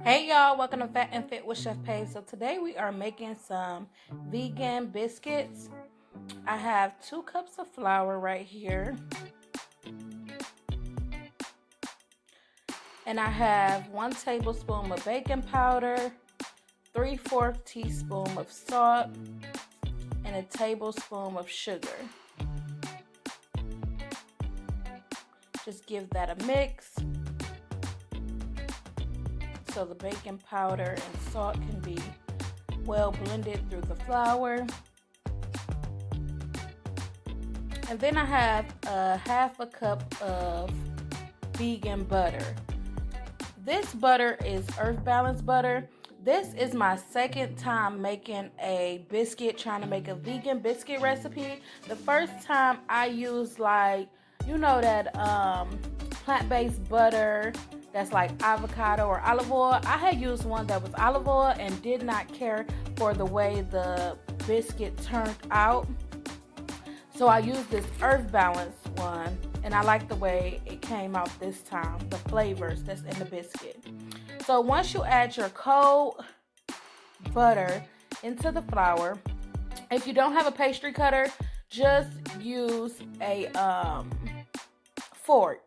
Hey y'all, welcome to Fat and Fit with Chef Pav. So today we are making some vegan biscuits. I have 2 cups of flour right here. And I have 1 tablespoon of baking powder, 3/4 teaspoon of salt, and a tablespoon of sugar. Just give that a mix so the baking powder and salt can be well blended through the flour. And then I have a 1/2 cup of vegan butter. This butter is Earth Balance butter. This is my second time making a biscuit, trying to make a vegan biscuit recipe. The first time I used that plant-based butter that's like avocado or olive oil. I had used one that was olive oil and did not care for the way the biscuit turned out. So I used this Earth Balance one, and I like the way it came out this time, the flavors that's in the biscuit. So once you add your cold butter into the flour, if you don't have a pastry cutter, just use a fork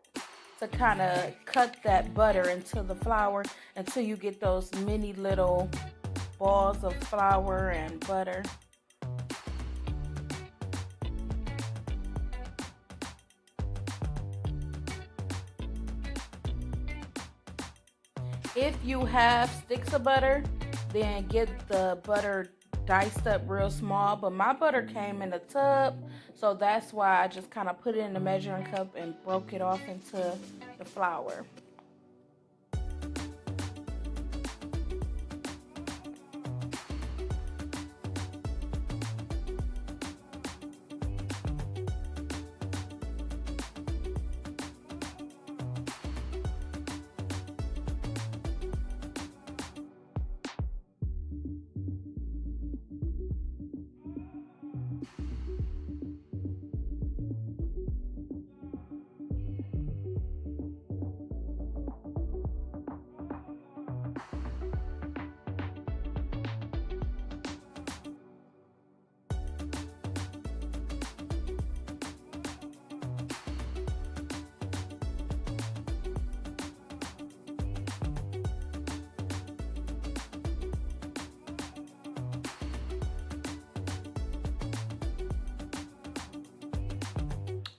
to kind of cut that butter into the flour until you get those mini little balls of flour and butter. If you have sticks of butter, then get the butter diced up real small. But my butter came in a tub, so that's why I just kind of put it in the measuring cup and broke it off into the flour.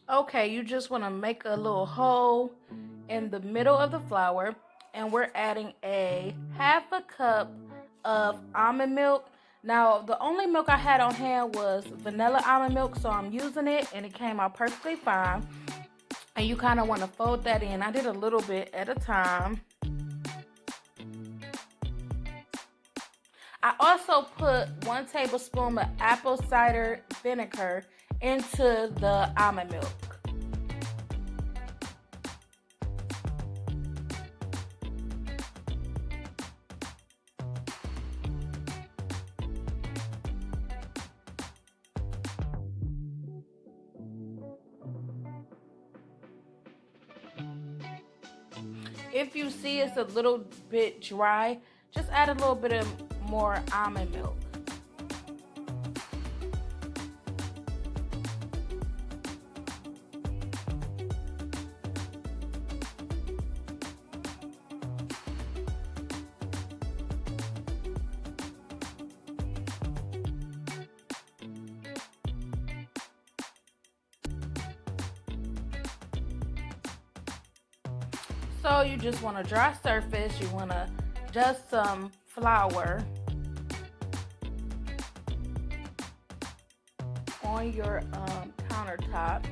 Okay, you just want to make a little hole in the middle of the flour, and we're adding a 1/2 cup of almond milk. Now, the only milk I had on hand was vanilla almond milk, so I'm using it, and it came out perfectly fine. And you kind of want to fold that in. I did a little bit at a time. I also put 1 tablespoon of apple cider vinegar into the almond milk. If you see it's a little bit dry, just add a little bit of more almond milk. So you just want a dry surface. You want to dust some flour on your countertop,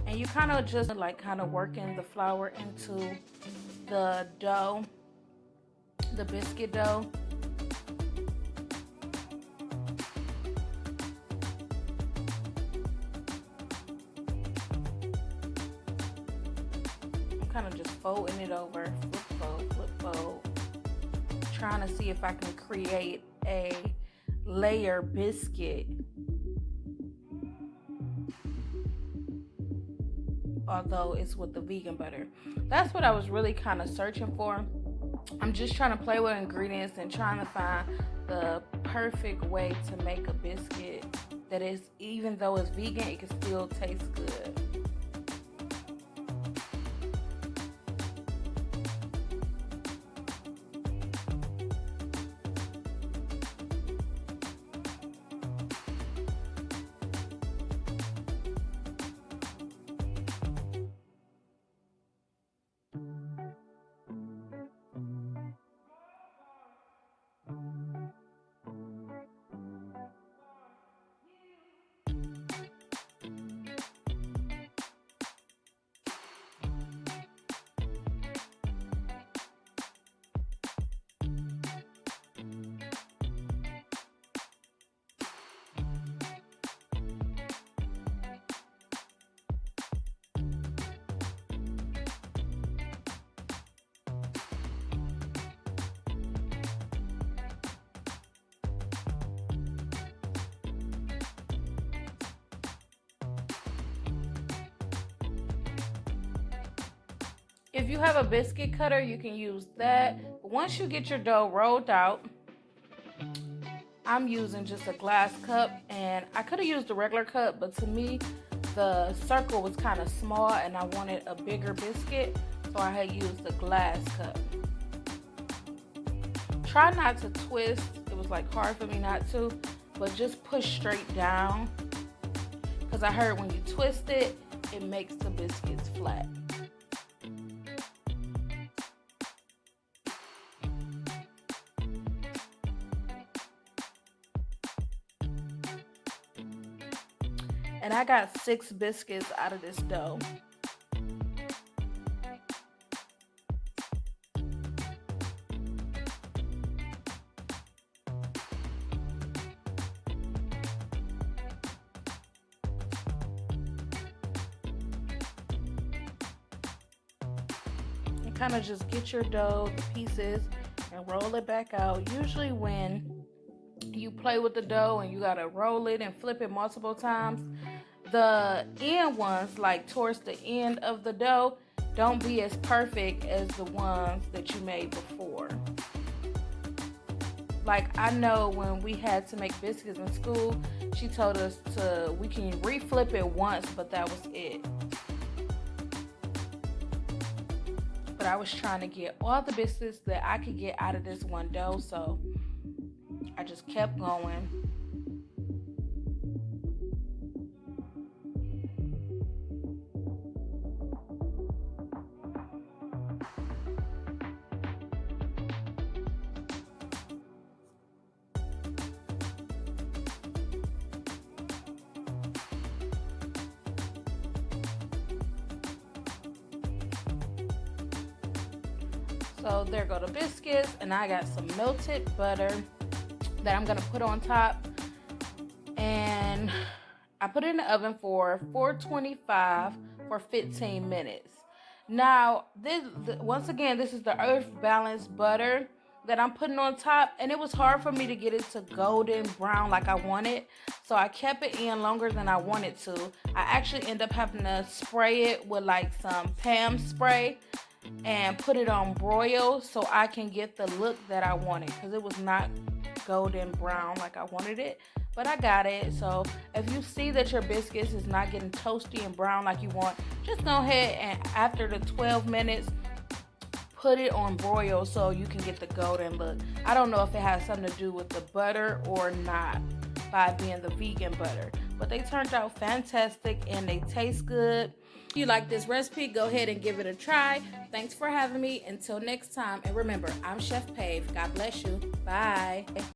and you kind of just working the flour into the dough, the biscuit dough. Kind of just folding it over, flip fold, trying to see if I can create a layer biscuit, although it's with the vegan butter. That's what I was really kind of searching for. I'm just trying to play with ingredients and trying to find the perfect way to make a biscuit that is, even though it's vegan, it can still taste good. If you have a biscuit cutter, you can use that. But once you get your dough rolled out, I'm using just a glass cup, and I could have used a regular cup, but to me, the circle was kind of small and I wanted a bigger biscuit, so I had used a glass cup. Try not to twist. It was like hard for me not to, but just push straight down, because I heard when you twist it, it makes the biscuits flat. And I got 6 biscuits out of this dough. And kind of just get your dough, the pieces, and roll it back out. Usually when you play with the dough and you gotta roll it and flip it multiple times, the end ones, like towards the end of the dough, don't be as perfect as the ones that you made before. Like, I know when we had to make biscuits in school, she told us we can re-flip it once, but that was it. But I was trying to get all the biscuits that I could get out of this one dough, so I just kept going. So there go the biscuits, and I got some melted butter that I'm gonna put on top, and I put it in the oven for 425 for 15 minutes. Now, once again, this is the Earth Balance butter that I'm putting on top, and it was hard for me to get it to golden brown like I wanted, so I kept it in longer than I wanted to. I actually end up having to spray it with like some Pam spray and put it on broil so I can get the look that I wanted, because it was not golden brown like I wanted it, but I got it. So if you see that your biscuits is not getting toasty and brown like you want, just go ahead and after the 12 minutes put it on broil so you can get the golden look. I don't know if it has something to do with the butter or not, by being the vegan butter, but they turned out fantastic and they taste good. If you like this recipe, go ahead and give it a try. Thanks for having me. Until next time, and remember, I'm Chef Pav. God bless you. Bye.